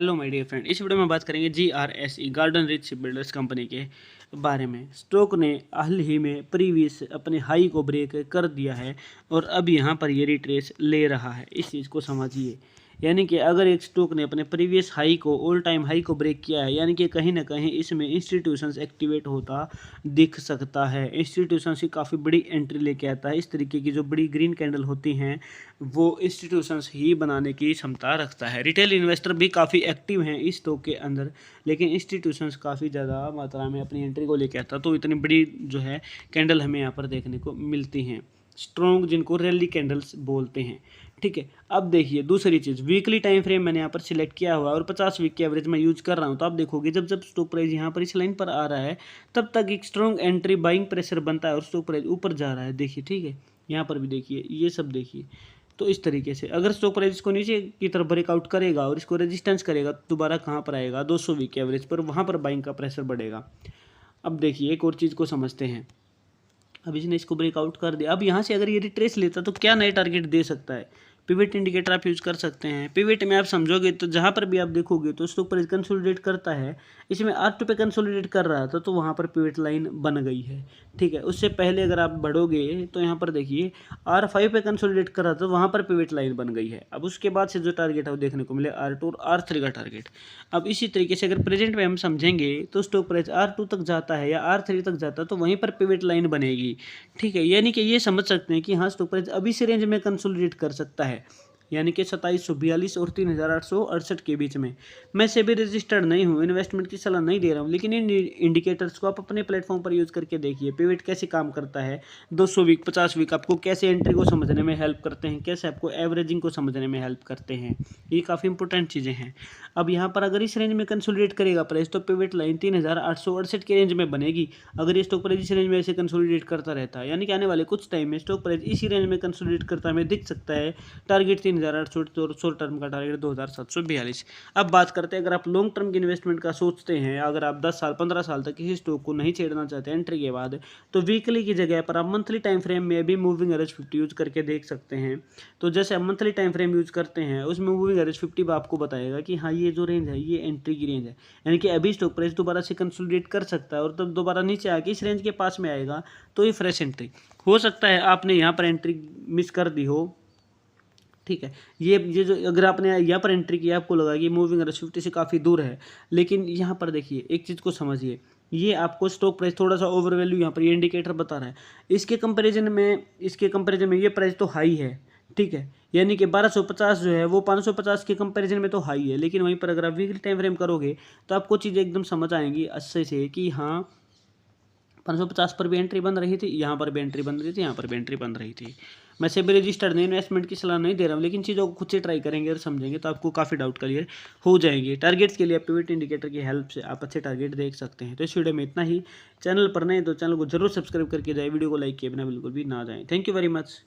Hello my dear friend, इस video में बात करेंगे GRSE garden rich shipbuilders company के बारे में। स्टॉक ने हाल ही में प्रीवियस अपने हाई को ब्रेक कर दिया है और अब यहाँ पर ये रिट्रेस ले रहा है। इस चीज़ को समझिए, यानी कि अगर एक स्टॉक ने अपने प्रीवियस हाई को ऑल टाइम हाई को ब्रेक किया है, यानी कि कहीं ना कहीं इसमें इंस्टीट्यूशंस एक्टिवेट होता दिख सकता है। इंस्टीट्यूशंस की काफ़ी बड़ी एंट्री लेके आता है। इस तरीके की जो बड़ी ग्रीन कैंडल होती हैं वो इंस्टीट्यूशंस ही बनाने की क्षमता रखता है। रिटेल इन्वेस्टर भी काफ़ी एक्टिव हैं इस स्टॉक के अंदर, लेकिन इंस्टीट्यूशंस काफ़ी ज़्यादा मात्रा में अपनी एंट्री को लेकर आता, तो इतनी बड़ी जो है कैंडल हमें यहाँ पर देखने को मिलती हैं। स्ट्रॉन्ग, जिनको रैली कैंडल्स बोलते हैं। ठीक है, अब देखिए दूसरी चीज़, वीकली टाइम फ्रेम मैंने यहाँ पर सिलेक्ट किया हुआ है और 50 वीक की एवरेज मैं यूज कर रहा हूँ। तो आप देखोगे जब जब स्टॉक प्राइस यहाँ पर इस लाइन पर आ रहा है तब तक एक स्ट्रॉन्ग एंट्री बाइंग प्रेशर बनता है और स्टॉक प्राइस ऊपर जा रहा है। देखिए, ठीक है, यहाँ पर भी देखिए, ये सब देखिए। तो इस तरीके से अगर स्टॉक प्राइस इसको नीचे की तरफ ब्रेकआउट करेगा और इसको रेजिस्टेंस करेगा तो दोबारा कहाँ पर आएगा, 200 वीक के एवरेज पर, वहाँ पर बाइंग का प्रेशर बढ़ेगा। अब देखिए एक और चीज़ को समझते हैं। अब इसने इसको ब्रेकआउट कर दिया, अब यहाँ से अगर ये रिट्रेस लेता तो क्या नए टारगेट दे सकता है। पिवट इंडिकेटर आप यूज़ कर सकते हैं। पिवट में आप समझोगे तो जहाँ पर भी आप देखोगे तो स्टॉक प्राइस कंसोलिडेट करता है, इसमें R2 पे कंसोलिडेट कर रहा था तो वहाँ पर पिवट लाइन बन गई है। ठीक है, उससे पहले अगर आप बढ़ोगे तो यहाँ पर देखिए R5 पे कंसोलिडेट कर रहा था तो वहाँ पर पिवट लाइन बन गई है। अब उसके बाद से जो टारगेट है वो देखने को मिले R2 और R3 का टारगेट। अब इसी तरीके से अगर प्रेजेंट में हम समझेंगे तो स्टॉक प्राइस R2 तक जाता है या R3 तक जाता है तो वहीं पर पिवट लाइन बनेगी। ठीक है, यानी कि ये समझ सकते हैं कि हाँ स्टॉक प्राइस अभी से रेंज में कंसोलिडेट कर सकता है, यानी कि 2742 और 3868 के बीच में। मैं सेबी रजिस्टर्ड नहीं हूँ, इन्वेस्टमेंट की सलाह नहीं दे रहा हूँ, लेकिन इन इंडिकेटर्स को आप अपने प्लेटफॉर्म पर यूज़ करके देखिए। पिवट कैसे काम करता है, 200 वीक 50 वीक आपको कैसे एंट्री को समझने में हेल्प करते हैं, कैसे आपको एवरेजिंग को समझने में हेल्प करते हैं। ये काफ़ी इंपॉर्टेंट चीज़ें हैं। अब यहाँ पर अगर इस रेंज में कंसोलिडेट करेगा प्राइस तो पिवट लाइन 3868 के रेंज में बनेगी। अगर ये स्टॉक प्राइस इस रेंज में ऐसे कंसोलिडेट करता रहता है, यानी कि आने वाले कुछ टाइम में स्टॉक प्राइस इसी रेंज में कंसोलिडेट करता हमें दिख सकता है। टारगेट 3800 और शॉर्ट टर्म का टारगेट 2742। अब बात करते हैं, अगर आप लॉन्ग टर्म की इन्वेस्टमेंट का सोचते हैं, अगर आप 10 साल 15 साल तक किसी स्टॉक को नहीं छेड़ना चाहते एंट्री के बाद, तो वीकली की जगह पर आप मंथली टाइम फ्रेम में भी मूविंग एवरेज 50 यूज करके देख सकते हैं। तो जैसे आप मंथली टाइम फ्रेम यूज करते हैं उसमें मूविंग एवरेज 50 आपको बताएगा कि हाँ ये जो रेंज है ये एंट्री की रेंज है, यानी कि अभी स्टॉक प्राइस दोबारा से कंसोलिडेट कर सकता है और तब दोबारा नीचे आके इस रेंज के पास में आएगा तो ये फ्रेश एंट्री हो सकता है। आपने यहाँ पर एंट्री मिस कर दी हो, ठीक है, ये जो अगर आपने यहाँ पर एंट्री किया आपको लगा कि मूविंग एवरेज 50 से काफ़ी दूर है, लेकिन यहाँ पर देखिए एक चीज़ को समझिए, ये आपको स्टॉक प्राइस थोड़ा सा ओवर वैल्यू यहाँ पर ये इंडिकेटर बता रहा है। इसके कंपैरिजन में ये प्राइस तो हाई है, ठीक है, यानी कि 1250 जो है वो 550 के कंपैरिजन में तो हाई है, लेकिन वहीं पर अगर आप वीकली टाइम फ्रेम करोगे तो आपको चीज़ें एकदम समझ आएंगी अच्छे से कि हाँ 550 पर भी एंट्री बन रही थी, यहाँ पर भी एंट्री बन रही थी, यहाँ पर भी एंट्री बन रही थी। मैं सेबी रजिस्टर्ड नहीं, इन्वेस्टमेंट की सलाह नहीं दे रहा हूँ, लेकिन चीज़ों को खुद से ट्राई करेंगे और समझेंगे तो आपको काफ़ी डाउट क्लियर हो जाएंगे। टारगेट्स के लिए पिवट इंडिकेटर की हेल्प से आप अच्छे टारगेट देख सकते हैं। तो इस वीडियो में इतना ही। चैनल पर नए तो चैनल को जरूर सब्सक्राइब करके जाए, वीडियो को लाइक किए बिना बिल्कुल भी ना जाएँ। Thank you very much.